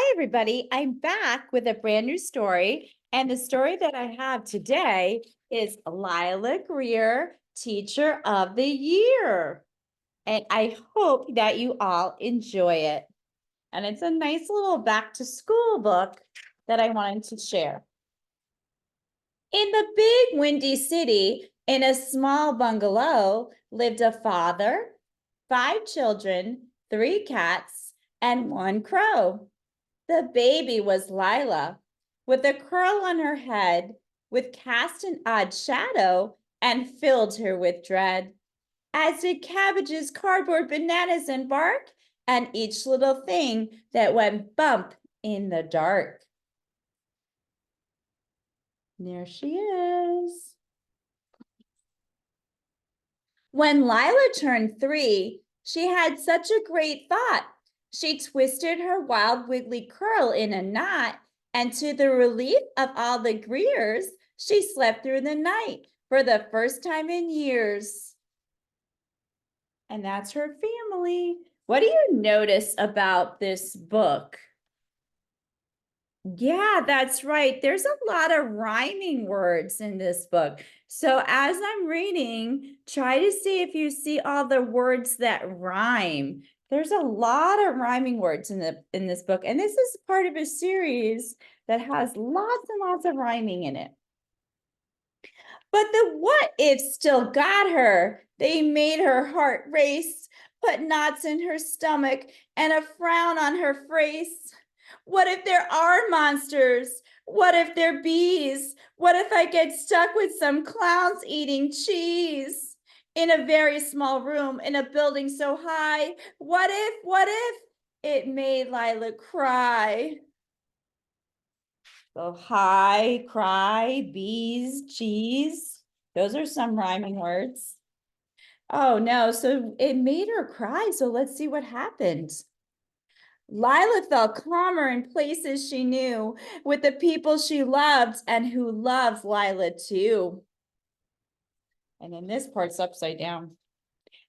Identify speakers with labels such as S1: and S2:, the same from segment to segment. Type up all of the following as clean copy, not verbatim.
S1: Hi, everybody. I'm back with a brand new story. And the story that I have today is Lila Greer, Teacher of the Year. And I hope that you all enjoy it. And it's a nice little back to school book that I wanted to share. In the big windy city, in a small bungalow, lived a father, 5 children, 3 cats, and 1 crow. The baby was Lila, with a curl on her head, with cast an odd shadow, and filled her with dread, as did cabbages, cardboard, bananas, and bark, and each little thing that went bump in the dark. There she is. When Lila turned 3, she had such a great thought. She twisted her wild wiggly curl in a knot, and to the relief of all the Greers, she slept through the night for the first time in years. And that's her family. What do you notice about this book? Yeah, that's right. There's a lot of rhyming words in this book. So as I'm reading, try to see if you see all the words that rhyme. There's a lot of rhyming words in this book, and this is part of a series that has lots and lots of rhyming in it. But the what ifs still got her. They made her heart race, put knots in her stomach, and a frown on her face. What if there are monsters? What if they're bees? What if I get stuck with some clowns eating cheese? In a very small room, in a building so high. What if? It made Lila cry. So high, cry, bees, cheese. Those are some rhyming words. Oh no, so it made her cry. So let's see what happened. Lila felt calmer in places she knew, with the people she loved and who loved Lila too. And then this part's upside down.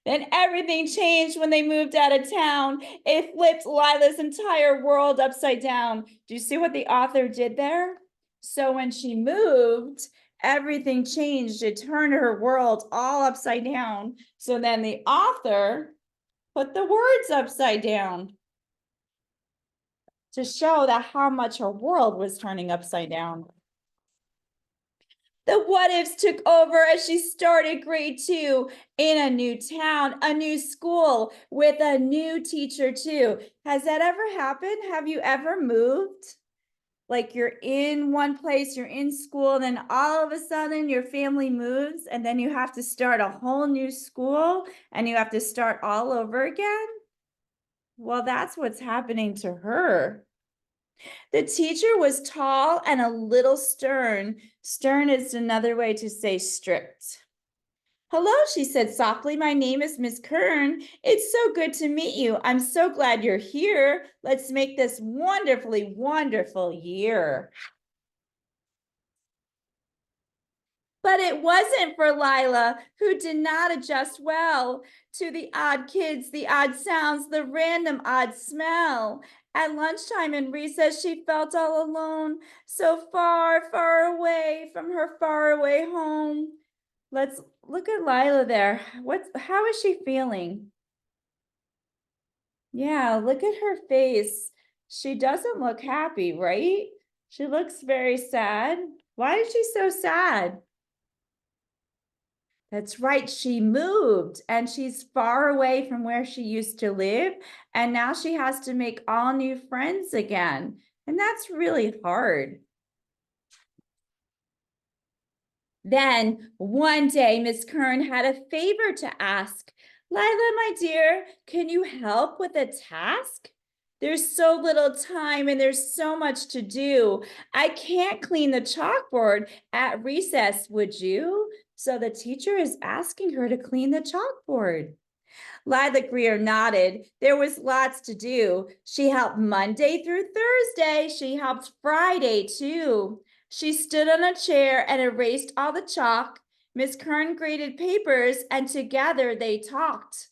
S1: Then everything changed when they moved out of town. It flipped Lila's entire world upside down. Do you see what the author did there? So when she moved, everything changed. It turned her world all upside down. So then the author put the words upside down to show that how much her world was turning upside down. The what ifs took over as she started grade 2 in a new town, a new school with a new teacher too. Has that ever happened? Have you ever moved? Like you're in one place, you're in school, and then all of a sudden your family moves, and then you have to start a whole new school and you have to start all over again? Well, that's what's happening to her. The teacher was tall and a little stern. Stern is another way to say strict. Hello, she said softly. My name is Miss Kern. It's so good to meet you. I'm so glad you're here. Let's make this wonderfully wonderful year. But it wasn't for Lila, who did not adjust well to the odd kids, the odd sounds, the random odd smell. At lunchtime and recess, she felt all alone, so far, far away from her faraway home. Let's look at Lila there. How is she feeling? Yeah, look at her face. She doesn't look happy, right? She looks very sad. Why is she so sad? That's right. She moved and she's far away from where she used to live. And now she has to make all new friends again. And that's really hard. Then one day, Miss Kern had a favor to ask. Lila, my dear, can you help with a task? There's so little time and there's so much to do. I can't clean the chalkboard at recess, would you? So the teacher is asking her to clean the chalkboard. Lila Greer nodded. There was lots to do. She helped Monday through Thursday. She helped Friday too. She stood on a chair and erased all the chalk. Miss Kern graded papers and together they talked.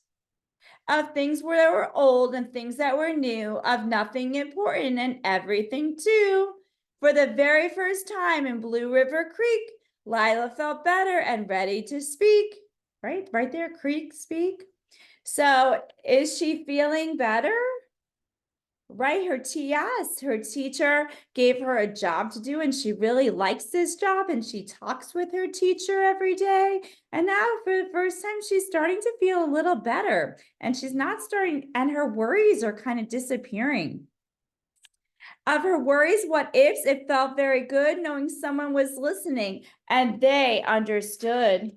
S1: of things that were old and things that were new, of nothing important and everything too. For the very first time in Blue River Creek, Lila felt better and ready to speak. Right there, creek, speak. So is she feeling better? Right, her TS, her teacher gave her a job to do, and she really likes this job, and she talks with her teacher every day. And now, for the first time, she's starting to feel a little better, and she's not starting, and her worries are kind of disappearing. Of her worries, what ifs, it felt very good knowing someone was listening and they understood.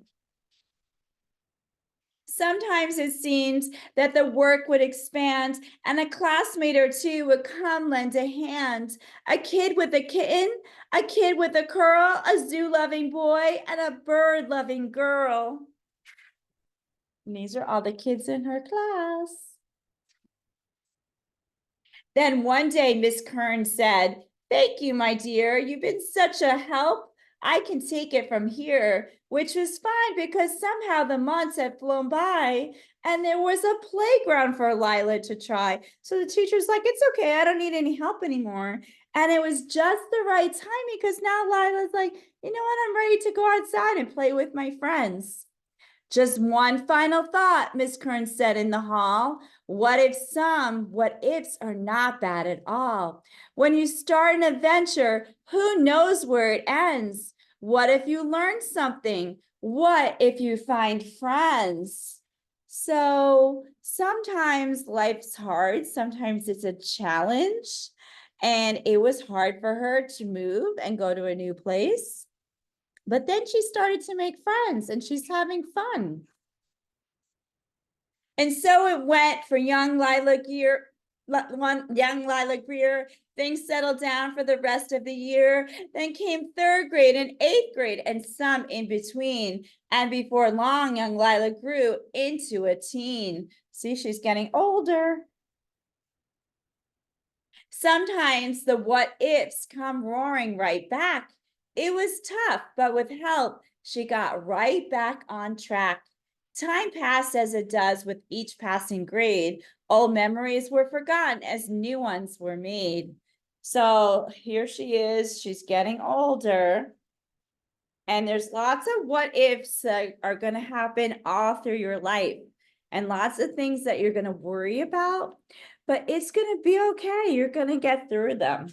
S1: Sometimes it seemed that the work would expand and a classmate or two would come lend a hand. A kid with a kitten, a kid with a curl, a zoo loving boy, and a bird loving girl. And these are all the kids in her class. Then one day, Miss Kern said, "Thank you, my dear. You've been such a help. I can take it from here," which was fine because somehow the months had flown by and there was a playground for Lila to try. So the teacher's like, "It's okay. I don't need any help anymore." And it was just the right time because now Lila's like, "You know what? I'm ready to go outside and play with my friends." Just one final thought, Miss Kern said in the hall. What ifs are not bad at all. When you start an adventure, who knows where it ends? What if you learn something? What if you find friends? So sometimes life's hard, sometimes it's a challenge. And it was hard for her to move and go to a new place. But then she started to make friends and she's having fun. And so it went for young Lila Greer. Things settled down for the rest of the year. Then came third grade and eighth grade and some in between. And before long, young Lila grew into a teen. See, she's getting older. Sometimes the what ifs come roaring right back. It was tough, but with help, she got right back on track. Time passed as it does with each passing grade. Old memories were forgotten as new ones were made. So here she is, she's getting older. And there's lots of what ifs that are going to happen all through your life, and lots of things that you're going to worry about, but it's going to be okay. You're going to get through them.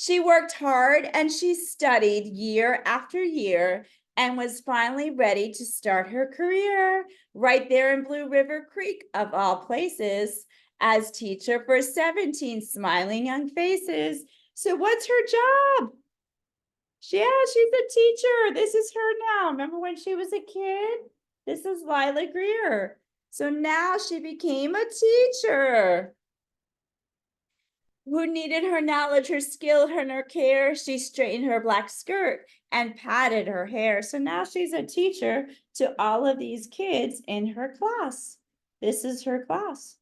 S1: She worked hard and she studied year after year and was finally ready to start her career right there in Blue River Creek, of all places, as teacher for 17 smiling young faces. So, what's her job? Yeah, she's a teacher. This is her now. Remember when she was a kid? This is Lila Greer. So now she became a teacher who needed her knowledge, her skill, and her care. She straightened her black skirt and patted her hair. So now she's a teacher to all of these kids in her class. This is her class.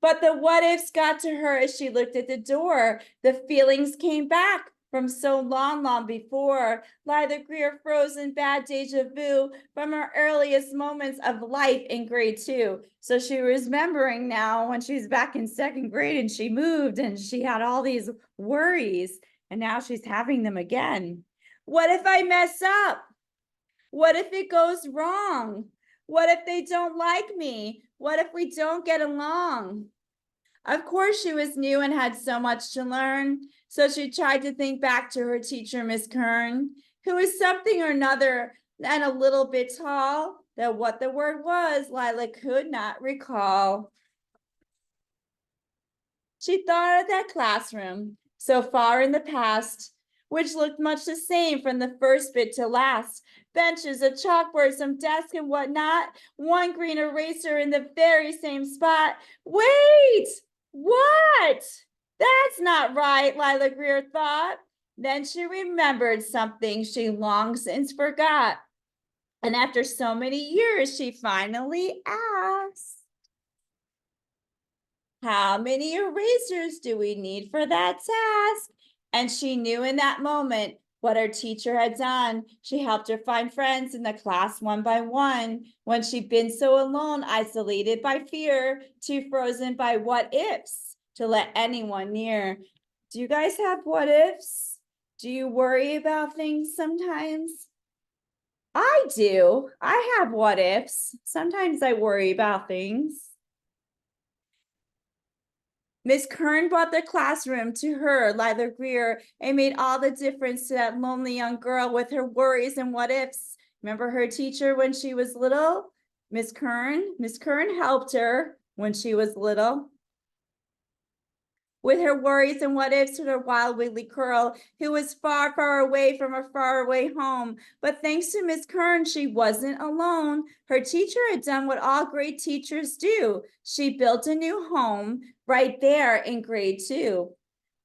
S1: But the what ifs got to her as she looked at the door. The feelings came back from so long, long before. Lila Greer froze in bad deja vu from her earliest moments of life in grade 2. So she was remembering now when she's back in second grade and she moved and she had all these worries, and now she's having them again. What if I mess up? What if it goes wrong? What if they don't like me? What if we don't get along? Of course, she was new and had so much to learn. So she tried to think back to her teacher, Miss Kern, who was something or another and a little bit tall. That what the word was, Lila could not recall. She thought of that classroom so far in the past, which looked much the same from the first bit to last. Benches, a chalkboard, some desk and whatnot, one green eraser in the very same spot. Wait, what? That's not right, Lila Greer thought. Then she remembered something she long since forgot. And after so many years, she finally asked, how many erasers do we need for that task? And she knew in that moment what her teacher had done. She helped her find friends in the class one by one. When she'd been so alone, isolated by fear, too frozen by what ifs to let anyone near. Do you guys have what ifs? Do you worry about things sometimes? I do. I have what ifs. Sometimes I worry about things. Miss Kern brought the classroom to her, Lila Greer, and made all the difference to that lonely young girl with her worries and what ifs. Remember her teacher when she was little? Miss Kern? Miss Kern helped her when she was little with her worries and what ifs to her wild wiggly curl, who was far, far away from her faraway home. But thanks to Miss Kern, she wasn't alone. Her teacher had done what all great teachers do. She built a new home right there in grade 2.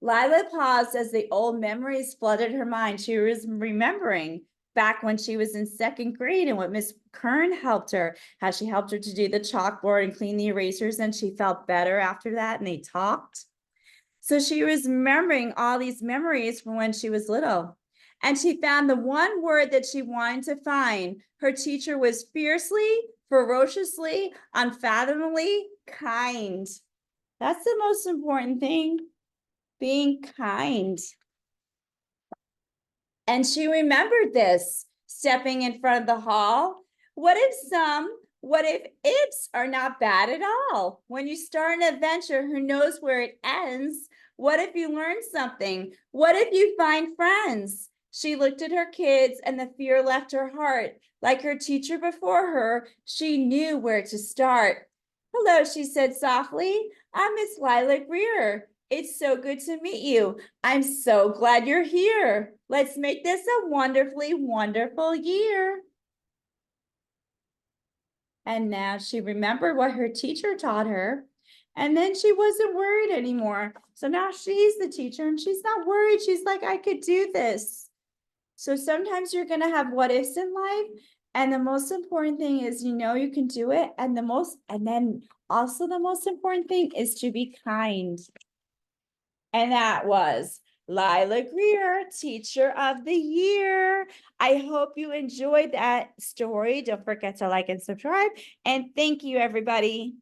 S1: Lila paused as the old memories flooded her mind. She was remembering back when she was in 2nd grade and what Miss Kern helped her, how she helped her to do the chalkboard and clean the erasers, and she felt better after that, and they talked. So she was remembering all these memories from when she was little. And she found the one word that she wanted to find. Her teacher was fiercely, ferociously, unfathomably kind. That's the most important thing, being kind. And she remembered this, stepping in front of the hall. What if ifs are not bad at all? When you start an adventure, who knows where it ends? What if you learn something? What if you find friends? She looked at her kids and the fear left her heart. Like her teacher before her, she knew where to start. Hello, she said softly. I'm Miss Lila Greer. It's so good to meet you. I'm so glad you're here. Let's make this a wonderfully wonderful year. And now she remembered what her teacher taught her. And then she wasn't worried anymore. So now she's the teacher and she's not worried. She's like, I could do this. So sometimes you're going to have what ifs in life. And the most important thing is, you know, you can do it. And then also the most important thing is to be kind. And that was Lila Greer, Teacher of the Year. I hope you enjoyed that story. Don't forget to like and subscribe. And thank you, everybody.